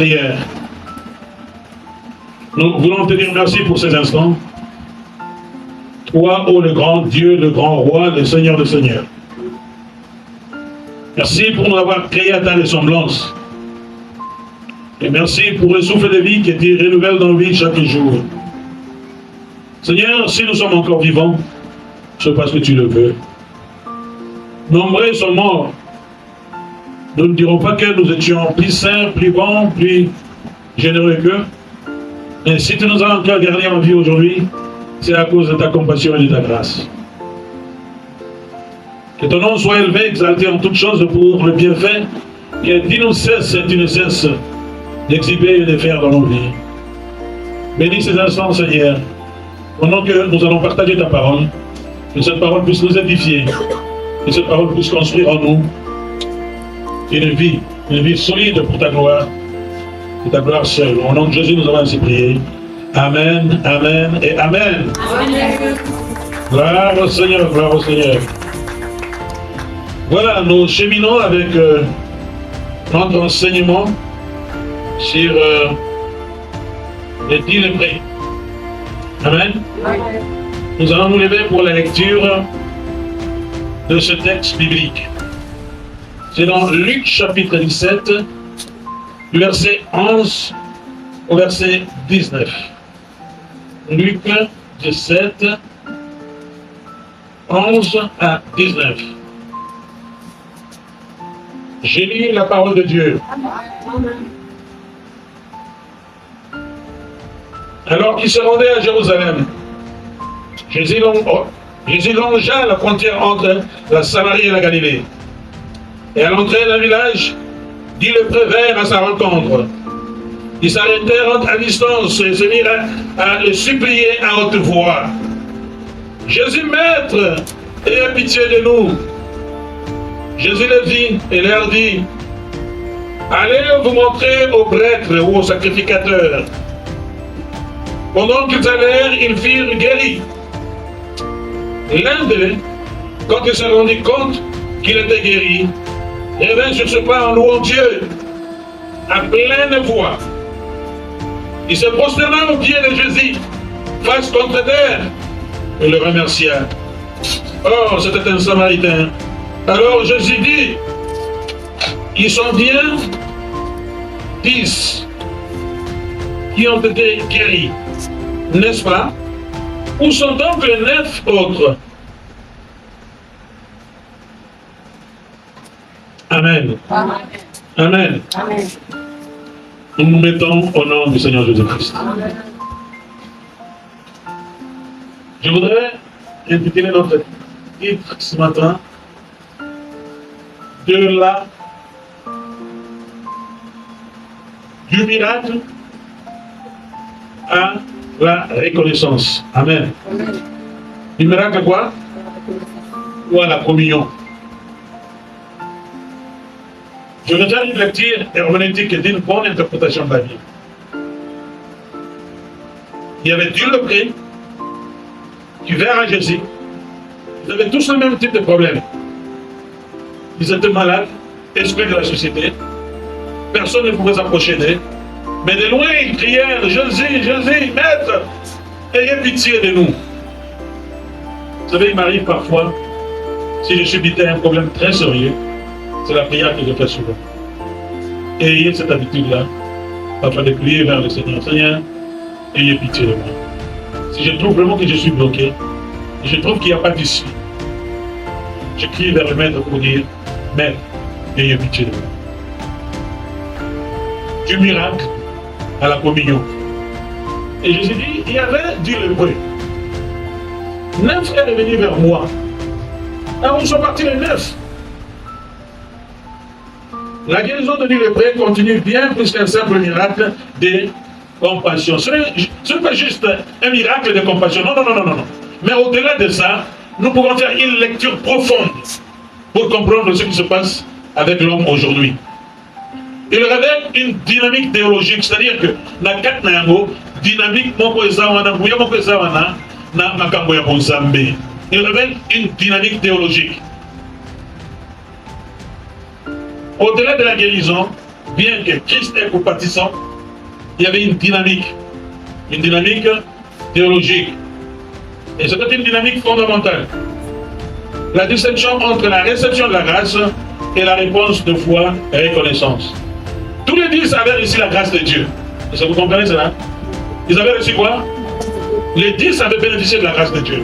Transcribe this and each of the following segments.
prière. Nous voulons te dire merci pour ces instants. Toi, ô le grand Dieu, le grand roi, le Seigneur de Seigneurs. Merci pour nous avoir créé à ta ressemblance. Et merci pour le souffle de vie qui te renouvelle dans la vie chaque jour. Seigneur, si nous sommes encore vivants, c'est parce que tu le veux. Nombreux sont morts. Nous ne dirons pas que nous étions plus saints, plus bons, plus généreux qu'eux. Mais si tu nous as encore gardés en vie aujourd'hui, c'est à cause de ta compassion et de ta grâce. Que ton nom soit élevé, exalté en toutes choses pour le bienfait que tu ne cesses d'exhiber et de faire dans nos vies. Bénis ces instants, Seigneur, pendant que nous allons partager ta parole, que cette parole puisse nous édifier, que cette parole puisse construire en nous une vie solide pour ta gloire seule. Au nom de Jésus, nous avons ainsi prié. Amen, amen et amen. Amen. Gloire au Seigneur, gloire au Seigneur. Voilà, nous cheminons avec notre enseignement sur les 10 lépreux. Amen. Amen. Nous allons nous lever pour la lecture de ce texte biblique. C'est dans Luc chapitre 17, du verset 11 au verset 19. Luc 17, 11 à 19. J'ai lu la parole de Dieu. Alors qu'il se rendait à Jérusalem, Jésus longea la frontière entre la Samarie et la Galilée. Et à l'entrée d'un village, 10 lépreux vinrent à sa rencontre. Ils s'arrêtèrent à distance et se mirent à le supplier à haute voix. Jésus, Maître, ayez pitié de nous. Jésus les vit et leur dit, allez vous montrer aux prêtres ou aux sacrificateurs. Pendant qu'ils allèrent, ils furent guéris. L'un d'eux, quand il se rendit compte qu'il était guéri, revint sur ce pas en louant Dieu à pleine voix. Il se prosterna aux pieds de Jésus, face contre terre, et le remercia. Or, c'était un Samaritain. Alors Jésus dit, ils sont bien 10 qui ont été guéris, n'est-ce pas? Où sont donc les 9 autres? Amen. Amen. Amen. Amen. Nous nous mettons au nom du Seigneur Jésus-Christ. Je voudrais intituler notre titre ce matin du miracle à la reconnaissance. Amen. Amen. Du miracle à quoi? Ou à la communion. Je vais faire une lecture herméneutique et d'une bonne interprétation de la Bible. Il y avait 10 lépreux qui vinrent à Jésus. Ils avaient tous le même type de problème. Ils étaient malades, exclus de la société. Personne ne pouvait s'approcher d'eux. Mais de loin, ils crièrent, Jésus, Jésus, Maître, ayez pitié de nous. Vous savez, il m'arrive parfois, si je subitais un problème très sérieux, c'est la prière que je fais souvent. Et ayez cette habitude-là, afin de prier vers le Seigneur. Seigneur, ayez pitié de moi. Si je trouve vraiment que je suis bloqué, et je trouve qu'il n'y a pas d'issue, je crie vers le Maître pour dire, Maître, ayez pitié de moi. Du miracle à la communion. Et Jésus dit, il y avait 10 lépreux. 9 est revenu vers moi. Alors, où sont partis les 9? La guérison de 10 lépreux continue bien plus qu'un simple miracle de compassion. Ce n'est pas juste un miracle de compassion. Non, non, non, non, non. Mais au-delà de ça, nous pouvons faire une lecture profonde pour comprendre ce qui se passe avec l'homme aujourd'hui. Il révèle une dynamique théologique, c'est-à-dire que na kat na yango dynamique moko ezawana buya moko ezawana na makambo ya bonzambe. Il révèle une dynamique théologique. Au-delà de la guérison, bien que Christ est compatissant, il y avait une dynamique théologique. Et c'était une dynamique fondamentale. La distinction entre la réception de la grâce et la réponse de foi et reconnaissance. Tous les 10 avaient reçu la grâce de Dieu. Est-ce que vous comprenez cela? Ils avaient reçu quoi? Les 10 avaient bénéficié de la grâce de Dieu.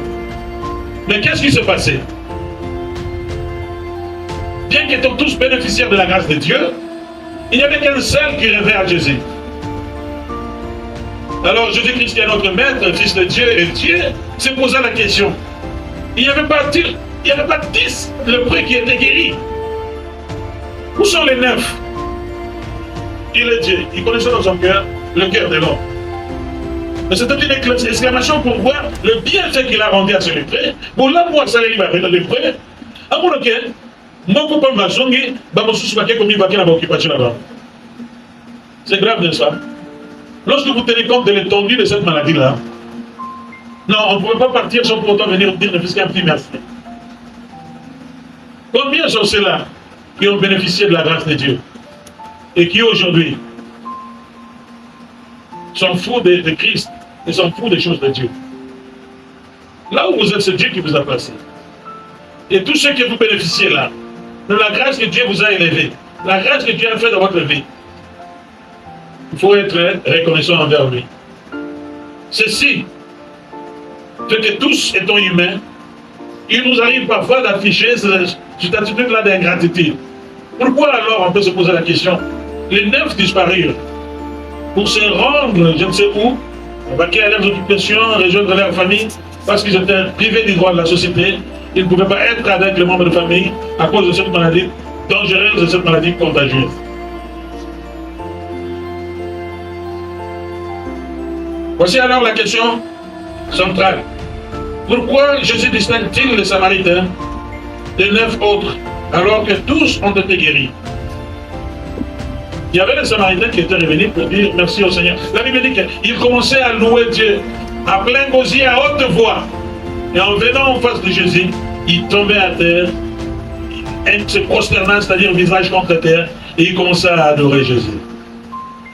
Mais qu'est-ce qui s'est passé? Bien qu'étant tous bénéficiaires de la grâce de Dieu, il n'y avait qu'un seul qui rêvait à Jésus. Alors Jésus-Christ est notre maître, fils de Dieu, et Dieu s'est posé la question. Il n'y avait pas 10 lépreux qui étaient guéris. Où sont les 9? Il est Dieu. Il connaissait dans son cœur le cœur de l'homme. Mais c'était une exclamation pour voir le bienfait qu'il a rendu à ce lépreux. Pour l'amour, ça libérer le lépreux. À mon lequel, mon copain m'a zongué, mon sous-baquet comme il va dans l'occupation là-bas. C'est grave, n'est-ce pas? Lorsque vous tenez compte de l'étendue de cette maladie-là, non, on ne pouvait pas partir sans pour autant venir dire un petit merci. Combien sont ceux-là qui ont bénéficié de la grâce de Dieu et qui aujourd'hui sont fous de Christ et sont fous des choses de Dieu? Là où vous êtes, c'est Dieu qui vous a placé. Et tous ceux que vous bénéficiez là, de la grâce que Dieu vous a élevé, la grâce que Dieu a fait dans votre vie, il faut être reconnaissant envers lui. Ceci fait que tous étant humains, il nous arrive parfois d'afficher cette attitude-là d'ingratitude. Pourquoi alors on peut se poser la question? Les 9 disparurent pour se rendre, je ne sais où, vaquer à leurs occupations, rejoindre leur famille, parce qu'ils étaient privés du droit de la société. Ils ne pouvaient pas être avec les membres de famille à cause de cette maladie dangereuse, de cette maladie contagieuse. Voici alors la question centrale. Pourquoi Jésus distingue-t-il les Samaritains des 9 autres, alors que tous ont été guéris? Il y avait les Samaritains qui étaient revenus pour dire merci au Seigneur. La Bible dit qu'ils commençaient à louer Dieu, à plein gosier, à haute voix. Et en venant en face de Jésus, ils tombaient à terre, se prosternant, c'est-à-dire visage contre terre, et ils commençaient à adorer Jésus.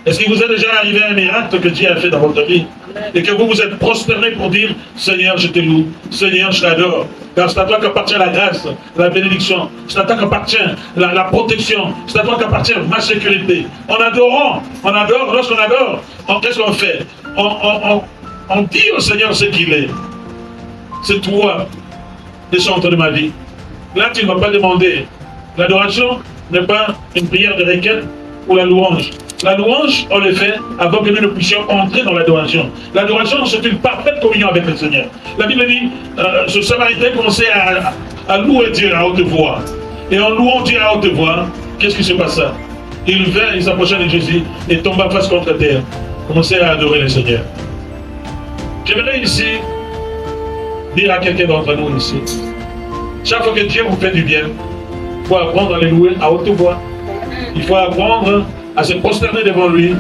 Est-ce qu'il vous est déjà arrivé un miracle que Dieu a fait dans votre vie? Et que vous vous êtes prosterné pour dire Seigneur, je te loue, Seigneur, je t'adore. Car c'est à toi qu'appartient la grâce, la bénédiction, c'est à toi qu'appartient la protection, c'est à toi qu'appartient ma sécurité. En adorant, lorsqu'on adore, qu'est-ce qu'on fait? On dit au Seigneur ce qu'il est. C'est toi, le centre de ma vie. Là, tu ne vas pas demander. L'adoration n'est pas une prière de requête ou la louange. La louange, on le fait avant que nous ne puissions entrer dans l'adoration. L'adoration, c'est une parfaite communion avec le Seigneur. La Bible dit, ce Samaritain commençait à louer Dieu à haute voix. Et en louant Dieu à haute voix, qu'est-ce qui se passa? Il vint, il s'approcha de Jésus et tomba face contre terre. Commençait à adorer le Seigneur. J'aimerais ici dire à quelqu'un d'entre nous ici, chaque fois que Dieu vous fait du bien, il faut apprendre à le louer à haute voix. Il faut apprendre à se prosterner devant lui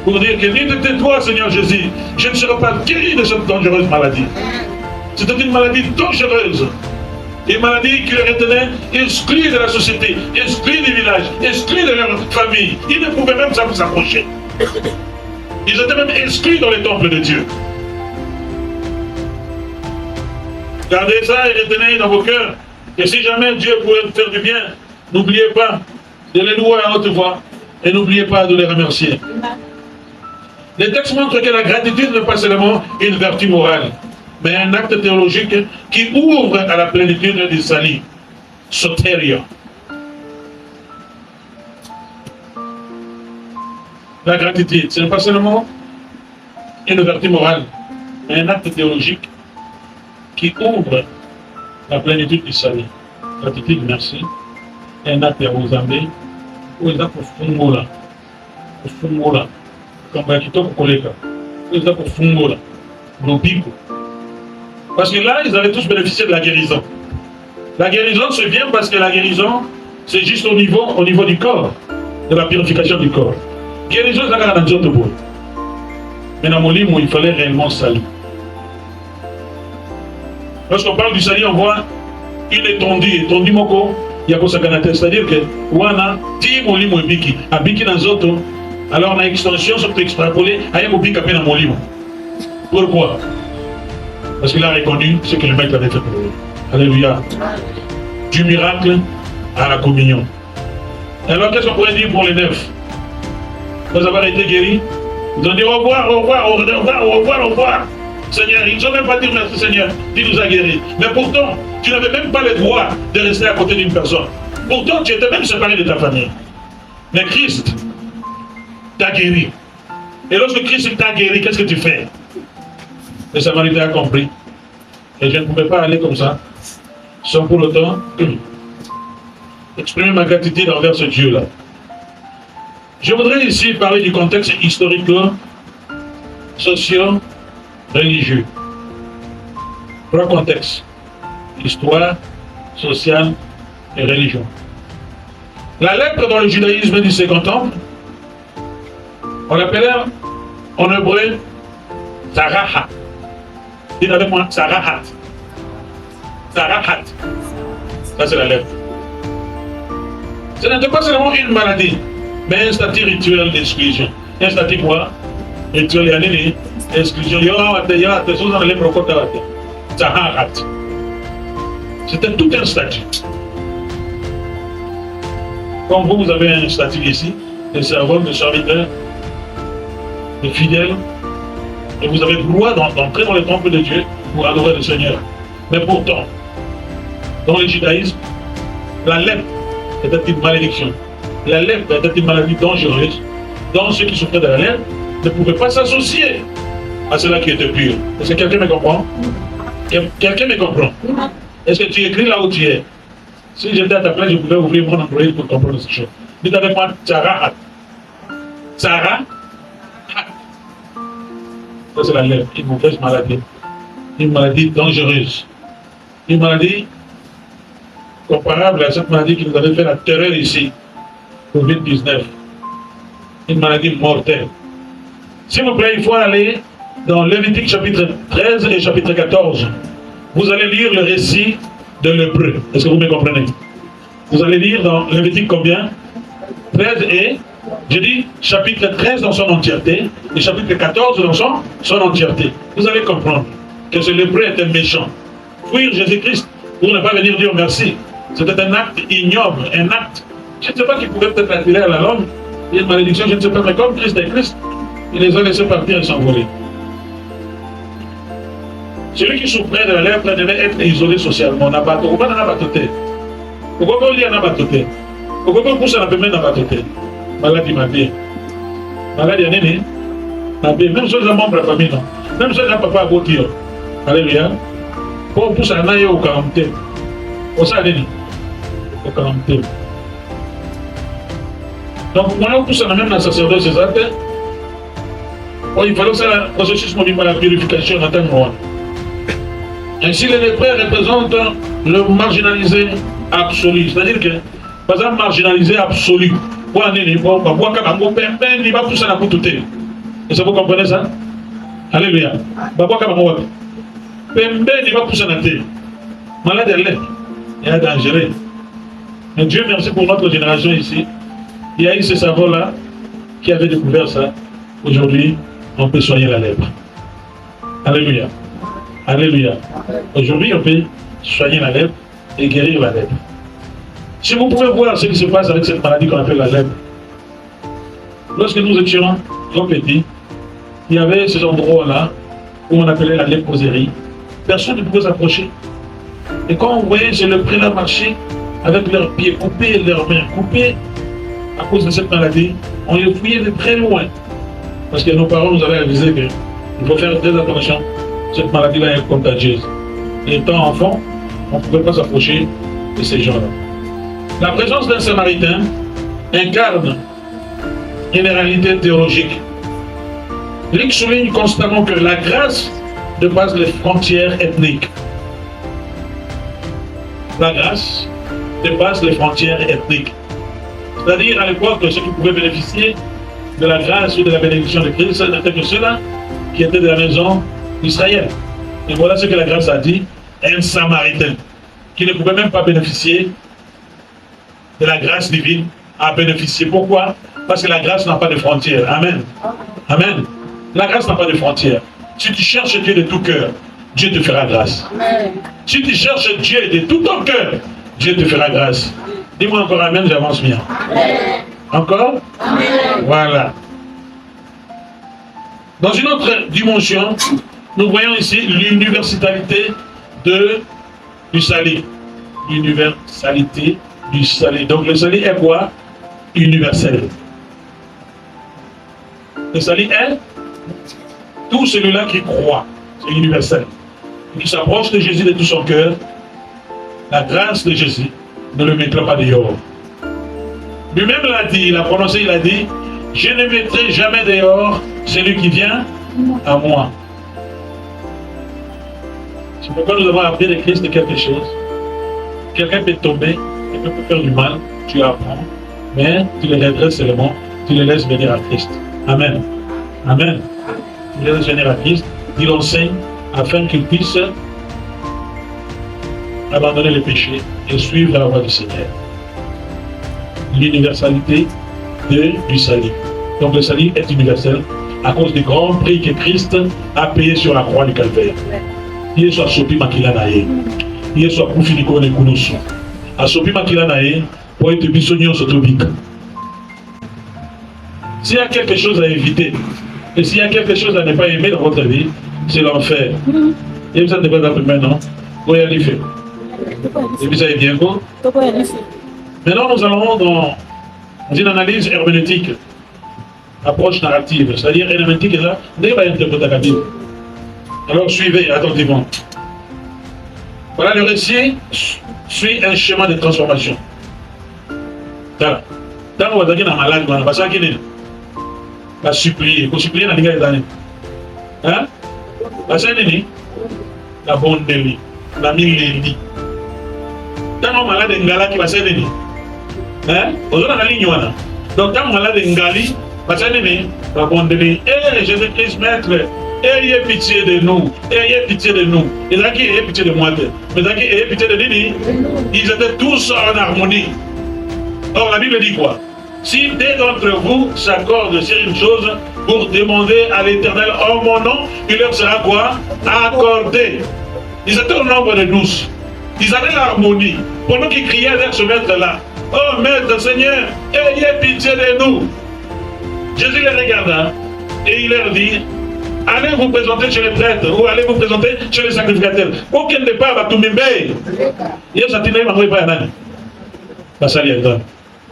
pour dire que ni de toi, Seigneur Jésus, je ne serai pas guéri de cette dangereuse maladie. C'était une maladie dangereuse. Une maladie qui les retenait exclus de la société, exclus du village, exclus de leur famille. Ils ne pouvaient même pas s'approcher. Ils étaient même exclus dans les temples de Dieu. Gardez ça et retenez dans vos cœurs que si jamais Dieu pouvait vous faire du bien, n'oubliez pas de les louer à haute voix et n'oubliez pas de les remercier. Les textes montrent que la gratitude n'est pas seulement une vertu morale, mais un acte théologique qui ouvre à la plénitude du salut. Soteria. La gratitude, ce n'est pas seulement une vertu morale, mais un acte théologique qui ouvre la plénitude du salut. Gratitude, merci. Un acte à vous amener. Ou les actes pour fungola. Pour fungola. Comme un kito pour collègue. Ou les actes pour fungola. L'obico. Parce que là, ils avaient tous bénéficié de la guérison. La guérison se vient parce que la guérison, c'est juste au niveau du corps, de la purification du corps. Guérison, c'est la grande de bois. Mais dans mon livre, il fallait réellement salut. Lorsqu'on parle du salut, on voit une étendue moko. ya kosakana, c'est-à-dire que wana ti molimo ebiki abiki na nzoto, alors na extension ça peut extrapoler aya kobika pe na molimo. Pourquoi? Parce qu'il a reconnu ce que le mec avait fait pour lui. Alléluia. Du miracle à la communion. Alors qu'est-ce qu'on pourrait dire pour les 9? Vous avez été guéris. Ils ont dit au revoir, au revoir, au revoir, au revoir, au revoir. Seigneur, ils n'ont même pas dit merci Seigneur, tu nous as guéris. Mais pourtant, tu n'avais même pas le droit de rester à côté d'une personne. Pourtant, tu étais même séparé de ta famille. Mais Christ t'a guéri. Et lorsque Christ t'a guéri, qu'est-ce que tu fais? Le Samaritain a compris. Et je ne pouvais pas aller comme ça, sans pour autant exprimer ma gratitude envers ce Dieu-là. Je voudrais ici parler du contexte historico-socio-religieux. 3 contextes. Histoire, sociale et religion. La lèpre dans le judaïsme du Second Temple, on l'appelait en hébreu Zarahat. Dites avec moi, Zarahat. Zarahat. Ça c'est la lèpre. Ce n'était pas seulement une maladie, mais un statut rituel d'exclusion. Un statut quoi? Rituel d'exclusion. C'était tout un statut. Comme vous avez un statut ici, de serveur, de serviteur, de fidèle, et vous avez le droit d'entrer dans le temple de Dieu pour adorer le Seigneur. Mais pourtant, dans le judaïsme, la lèpre était une malédiction. La lèpre était une maladie dangereuse. Donc ceux qui souffraient de la lèpre ne pouvaient pas s'associer à ceux-là qui étaient purs. Est-ce que quelqu'un me comprend? Quelqu'un me comprend? Est-ce que tu écris là où tu es? Si j'étais à ta place, je pouvais ouvrir mon employé pour comprendre cette chose. Dites avec moi, Zarahat. Zarahat. Ça c'est la lèpre, une mauvaise maladie. Une maladie dangereuse. Une maladie comparable à cette maladie qui nous avait fait la terreur ici, Covid-19. Une maladie mortelle. S'il vous plaît, il faut aller dans Lévitique chapitre 13 et chapitre 14. Vous allez lire le récit de l'hébreu. Est-ce que vous me comprenez? Vous allez lire dans Lévitique combien? 13 et, je dis, chapitre 13 dans son entièreté et chapitre 14 dans son entièreté. Vous allez comprendre que ce lépreux était méchant. Fuir Jésus-Christ pour ne pas venir dire merci. C'était un acte ignoble, un acte. Je ne sais pas qui pouvait peut-être attirer à la langue. Il y a une malédiction, je ne sais pas, mais comme Christ est Christ, il les a laissés partir et s'envoler. Celui qui souffrait de la lèpre devait être isolé socialement. On n'a pas de batoté. Pourquoi on lit en batoté? Pourquoi on pousse à la paiement en batoté? Maladie ma vie. Maladie à néné. Ma vie. Même si les membres de la famille, non. Même si les papa à Gauthier. Alléluia. Pour pousser à naïe au calamité. Au ça, néné. Au calamité. Donc, moi, on pousse à la même sacerdoce, c'est ça. Il fallait que ça, le processus de la purification en tant que moi. Ainsi, les lépreux représentent le marginalisé absolu. C'est-à-dire que, par exemple, marginalisé absolu. Et ça, vous comprenez ça? Alléluia. Malade de lèpre. Il est dangereux. Mais Dieu merci pour notre génération ici. Il y a eu ce savant-là qui avait découvert ça. Aujourd'hui, on peut soigner la lèpre. Alléluia. Alléluia. Aujourd'hui, on peut soigner la lèpre et guérir la lèpre. Si vous pouvez voir ce qui se passe avec cette maladie qu'on appelle la lèpre. Lorsque nous étions trop petits, il y avait ces endroits-là où on appelait la léproserie. Personne ne pouvait s'approcher. Et quand on voyait ces lépreux-là marcher avec leurs pieds coupés, leurs mains coupées, à cause de cette maladie, on les fouillait de très loin. Parce que nos parents nous avaient avisé qu'il faut faire très attention. Cette maladie-là est contagieuse. Et étant enfant, on ne pouvait pas s'approcher de ces gens-là. La présence d'un Samaritain incarne une réalité théologique. Luc souligne constamment que la grâce dépasse les frontières ethniques. La grâce dépasse les frontières ethniques. C'est-à-dire, à l'époque, ceux qui pouvaient bénéficier de la grâce ou de la bénédiction de Christ, ce n'étaient que ceux-là qui étaient de la maison d'Israël. Et voilà ce que la grâce a dit, un Samaritain, qui ne pouvait même pas bénéficier de la grâce divine à bénéficier. Pourquoi? Parce que la grâce n'a pas de frontières. Amen. Amen. La grâce n'a pas de frontières. Si tu cherches Dieu de tout cœur, Dieu te fera grâce. Amen. Si tu cherches Dieu de tout ton cœur, Dieu te fera grâce. Dis-moi encore Amen, j'avance bien. Amen. Encore? Amen. Voilà. Dans une autre dimension, nous voyons ici l'universalité du salut. L'universalité du salut. Donc le salut est quoi? Universel. Le salut est tout celui-là qui croit. C'est universel. Qui s'approche de Jésus de tout son cœur, la grâce de Jésus ne le mettra pas dehors. Lui-même l'a dit, il a prononcé, il a dit, je ne mettrai jamais dehors celui qui vient à moi. C'est pourquoi nous avons appris de Christ de quelque chose. Quelqu'un peut tomber, quelqu'un peut faire du mal, tu apprends, mais tu les redresses seulement, tu les laisses venir à Christ. Amen. Amen. Tu les laisses venir à Christ, tu l'enseignes afin qu'il puisse abandonner le péché et suivre la voie du Seigneur. L'universalité du salut. Donc le salut est universel à cause du grand prix que Christ a payé sur la croix du Calvaire. Il soit sopi makila nae. Il soit profini ko ne kunusu. A sopi makila nae pour être bisogno sotobik. S'il y a quelque chose à éviter et s'il y a quelque chose à ne pas aimer dans votre vie, c'est l'enfer. Et vous êtes pas la première, non? Vous y allez faire. Et puis ça est bien quoi? Maintenant nous allons dans une analyse herméneutique, approche narrative, c'est-à-dire herméneutique est là, n'est pas interpréter la Bible. Alors suivez attentivement. Voilà, le récit suit un chemin de transformation. Voilà. Dans le cas où malade, on va supplier. On va supplier dans les années. Hein? La bonne délit, la mille. Tant malade ngala qui va s'aider. Hein? On a la ligne là. Donc tant malade ngali va s'aider. La bonne délit. Eh Jésus-Christ maître. Ayez pitié de nous, ayez pitié de nous. Ils ont dit, ayez pitié de moi. Mais ils ont dit, ayez pitié de Nini. Ils étaient tous en harmonie. Or, la Bible dit quoi? Si deux d'entre vous s'accordent sur une chose pour demander à l'Éternel en mon nom, il leur sera quoi? Accordé. Ils étaient au nombre de 12. Ils avaient l'harmonie. Pendant qu'ils criaient vers ce maître-là, oh maître, Seigneur, ayez pitié de nous. Jésus les regarda et il leur dit, allez vous présenter chez les prêtres ou allez vous présenter chez les sacrificateurs. Aucun départ va tout même. Il y a certains qui pas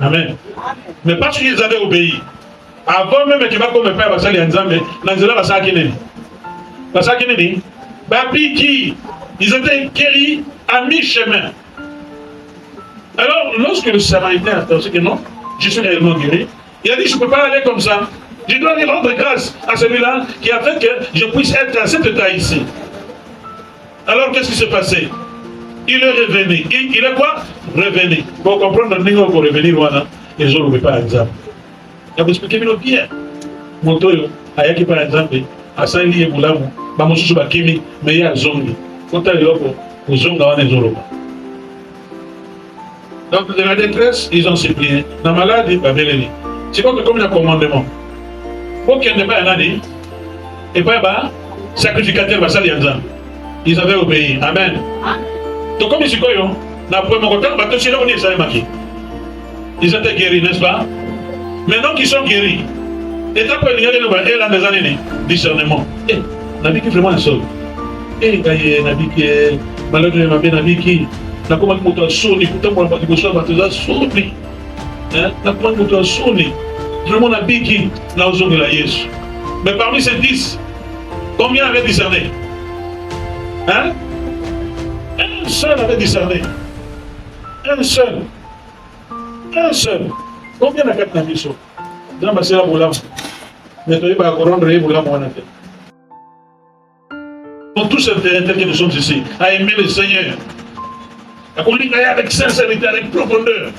Amen. Mais parce qu'ils avaient obéi, avant même que va comme père va salir Nzambe, Nanzela va sakiner. Va sakiner. Babiki, ils étaient guéris à mi-chemin. Alors, lorsque le Samaritain a pensé que non, je suis réellement guéri, il a dit, je ne peux pas aller comme ça. Je dois lui rendre grâce à celui-là qui a fait que je puisse être à cet état ici. Alors, qu'est-ce qui s'est passé? Il est revenu. Il est quoi? Revenu. Pour comprendre, pour revenir, voilà. Les gens ne veulent pas exemple. Il a expliqué bien. Montoyo, ayaki par exemple, à Saint-Lie et Moulamu, Bamosu Bakimi, mais il y a Zongi. Quand il y a Zongi, on est Zoroba. Donc, de la détresse, ils ont supplié. Dans la maladie, Babeleni. C'est comme un commandement. Pour qu'il n'y ait pas un année, et pas sacrificateur va salir ensemble. Ils avaient obéi. Amen. Donc comme ici, ils étaient guéris, n'est-ce pas? Maintenant qu'ils sont guéris, et tant qu'il y a des années, discernement. Eh, Nabi qui est vraiment un seul. Eh, Nabi qui est malade, Nabi qui n'a pas de moto à sonner, pourtant on va dire que ça va te sonner. N'a pas de moto à sonner. Vraiment Nabi qui n'a pas de la Yesu. Mais parmi ces 10, combien avaient discerné? Hein? Un seul avait discerné. Un seul. Un seul. Combien n'a quatre navires sont? Dans ma sœur Moulam. Mais tu vas rendre Moulam en effet. Nous tous intérêts que nous sommes ici, à aimer le Seigneur. À conduire avec sincérité, avec profondeur.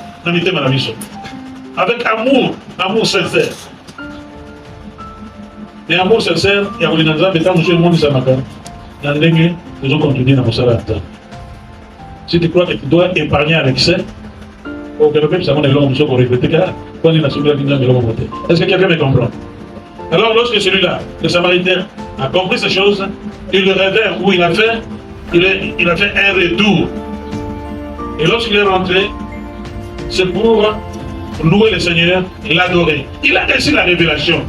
Avec amour, amour sincère. Et amour sincère, il y a un exemple, étant le monde de Samaka. Dans le dernier, nous allons continuer dans mon salaire. Si tu crois que tu dois épargner avec ça, Au Canada, ça m'a dit l'homme, pour regretter car quand il a subi la vie de l'homme. Est-ce que quelqu'un me comprend? Alors, lorsque celui-là, le Samaritain, a compris ces choses, il le revint où il a fait un retour. Et lorsqu'il est rentré, c'est pour louer le Seigneur et l'adorer. Il a reçu la révélation.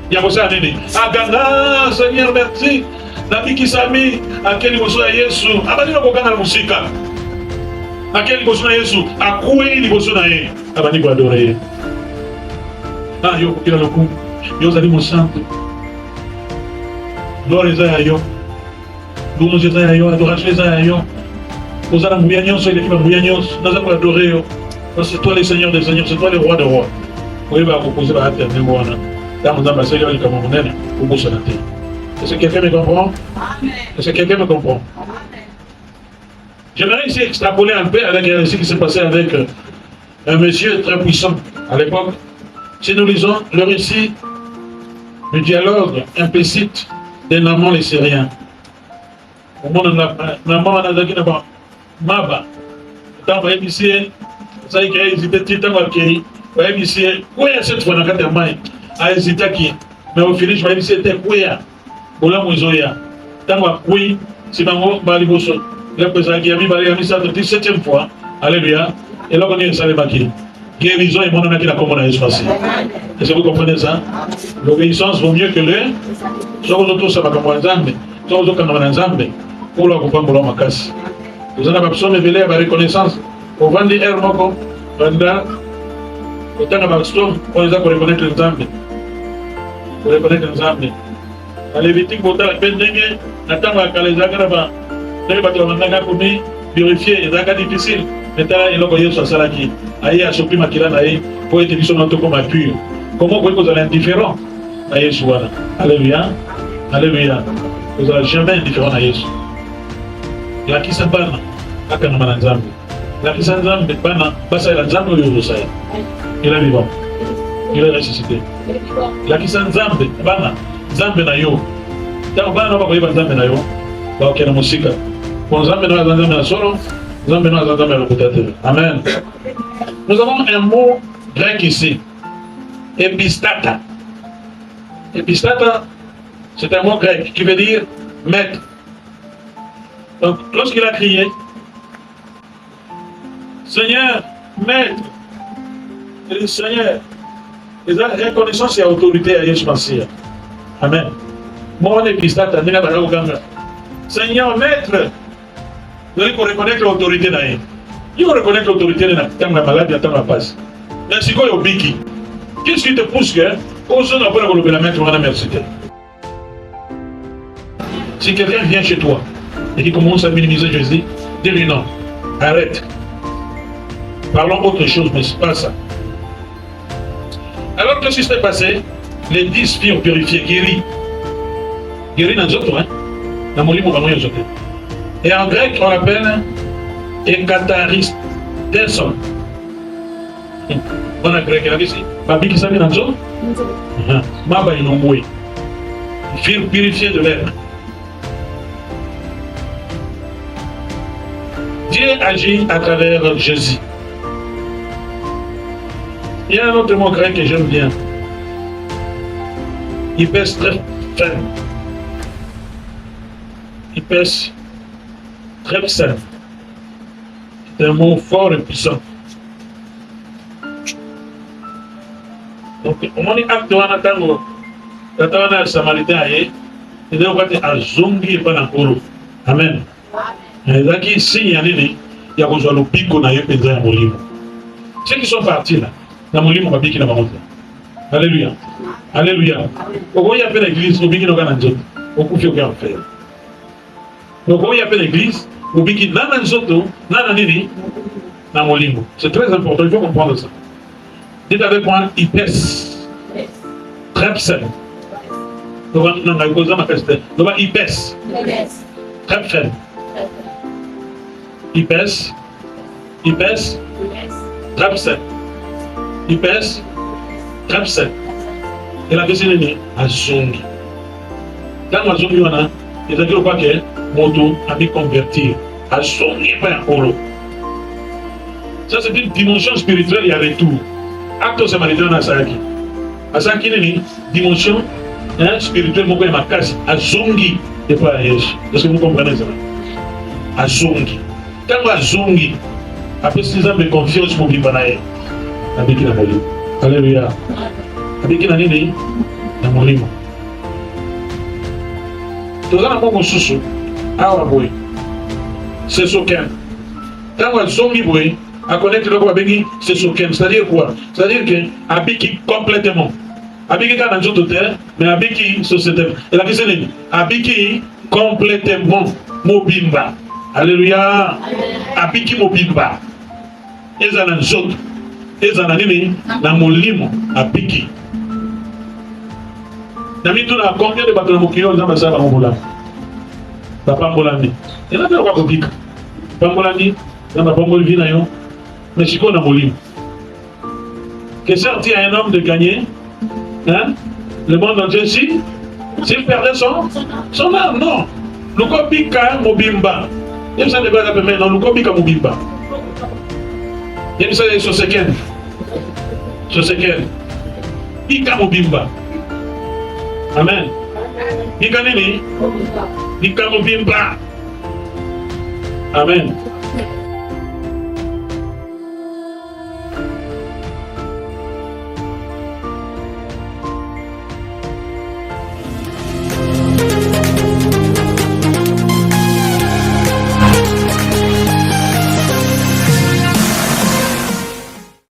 Il y a ça à dire, Agana, Seigneur, merci. Nabi Kisami, à quel niveau soit Yesu, Abani no Bogana Musika. À quel niveau soit Yesu, à quoi il niveau soit Naé, Abani pour adorer. Ah, yo, il a le coup. Yo, Zali mon santo. Gloire à yo. Louange à yo, adoration à yo. Vous allez mouillagnos, il est mouillagnos, nous allons adorer. C'est toi le Seigneur des Seigneurs, c'est toi le Roi des Rois. Oui, va vous poser la terre, moi. Dans mon âme, Seigneur, il est comme mon aîne, au bout de la terre. Est-ce que quelqu'un me comprend? Est-ce que quelqu'un me comprend? J'aimerais ici extrapoler un peu avec ce qui s'est passé avec un monsieur très puissant à l'époque. Si nous lisons le récit du dialogue implicite de Naaman les Syriens. Au monde de Naaman, on a dit Maba. Tant que ici, ça y est, ils étaient tant que vous avez ici, quoi cette fois dans le main à hésiter qui, mais au final, je vais ici, c'était quoi? Bola Mouzoya. Tant que oui, c'est dans mon baliboso. Le président qui a mis ça de 17e fois. Alléluia. Et là, on est salé Baki. Guérison et mon nom qui la commande à espace. Est-ce que vous comprenez ça? L'obéissance vaut mieux que le. Soit vous autres, ça va comme un zambe. Soit vous autres, comme un zambe. Pour la couper, pour la macasse. Vous en avez besoin de révéler à la reconnaissance. Au vent des airs, moko. Vanda. Au temps de Baxton, on les a pour reconnaître les zambes. Pour reconnaître les zambes. À l'éviter, pour la peine d'engue, n'attends pas qu'à les agrava. D'ailleurs, parce qu'on a commis, vérifier, et c'est difficile. Maintenant, il a envoyé sur Salaki. Aïe, à Sopi Makila, pour être vision notre comme pur. Comment vous allez indifférent à Yesu? Alléluia. Alléluia. Vous n'allez jamais indifférent à Yesu. La qui s'en parle, à Kanamana Nzambe. La qui s'en Nzambe, Bana, Basa la Nzambe ou Yosaya. Il est vivant. Il est ressuscité. La qui s'en Nzambe, Bana, Nzambe na yo. Tant Bana, on va voir Nzambe na yo. Bah, ok, la musique. Bon, Nzambe na Nzambe na solo. Nzambe na Nzambe na l'occultateur. Amen. Nous avons un mot grec ici. Epistata. Epistata, c'est un mot grec qui veut dire maître. Donc, lorsqu'il a crié, Seigneur, maître, il dit Seigneur, il a reconnaissance et autorité à Yesu Massia. Amen. Mon epistata, Seigneur, maître, vous allez reconnaître l'autorité d'ailleurs. Il faut reconnaître l'autorité de la maladie à la passe. Mais c'est quoi le biki? Qu'est-ce qui te pousse que personne n'a pas le mettre à l'université? Si quelqu'un vient chez toi et qui commence à minimiser Jésus, dis-lui non, arrête. Parlons autre chose, mais ce n'est pas ça. Alors qu'est-ce qui s'est passé? Les 10 filles ont purifié, guéri. Guéri dans les autres, hein? Dans mon livre, on va autres. Et en grec, on l'appelle Ekataristes. On a grec, il a dit ici. Babi qui s'appelle dans les autres? Maba ils l'ont moué. Filles purifiées de l'air. Dieu agit à travers Jésus. Il y a un autre mot grec que j'aime bien. Il pèse très ferme. Il pèse très ferme. C'est un mot fort et puissant. Donc, au moment où acte wana tango, tata wana Samaritain aye, il doit être azongi pa na kolo. Amen. Ezaki signe ya nini ya kozwa lobiko na ye penza ya molimo. Ceux qui sont partis là, na molimo babiki na bango. Alléluia. Alléluia. Pourquoi il y a pas d'église au biki na kana nzoto? Okufi okia faire. Donc il y a pas d'église au biki na nzoto, na nini na molimo. C'est très important, il faut comprendre ça. Dites avec moi, il pèse. Trepsen. Donc on a causé ma peste. Donc il pèse. Trepsen. Il pèse, Trapset. Il pèse, Trapset. Et la question est à Zongi. Quand on a Zongi, il a dit pas que Moto a mis convertir. À Zongi, pas un polo. Ça, c'est une dimension spirituelle, il y a retour. Acte samaritain à Saraki. À Saraki, il y a une dimension spirituelle, mon ma casse, à Zongi, et pas à Yesh. Est-ce que vous comprenez ça? À Zongi. Quand à Zongi, après 6 ans de confiance, mon bibanaï, avec la Molimo. Alléluia. Avec la Nini, la Molimo. Tout ça, mon sous-sous, à Waboui. C'est ce qu'un. Quand à Zongi, à connaître le Wabegi, c'est ce qu'un. C'est-à-dire quoi? C'est-à-dire que, Abiki complètement. Abiki quand on joue terre, mais Abiki société. Et la question est, Abiki complètement mobimba. Alléluia. Abiki mobimba. Et ça n'a pas. Et ça n'a pas molimo Abiki. Nami tout na combien de bateaux mokilo dans ma salle à Mobola. Papa Molani. Et là, tu as quoi comme pique? Papa Molani, dans ma pompe de vie, mais je suis qu'on a molimo. Que sorti à un homme de gagner, hein? Le monde entier, s'il perdait son âme, non. Luko Bika Mobimba. Il me semble pas que non, Luko Bika Mobimba. Il me semble que c'est Soseken. Bika Mobimba. Amen. Bika Nini? Bika Mobimba. Amen.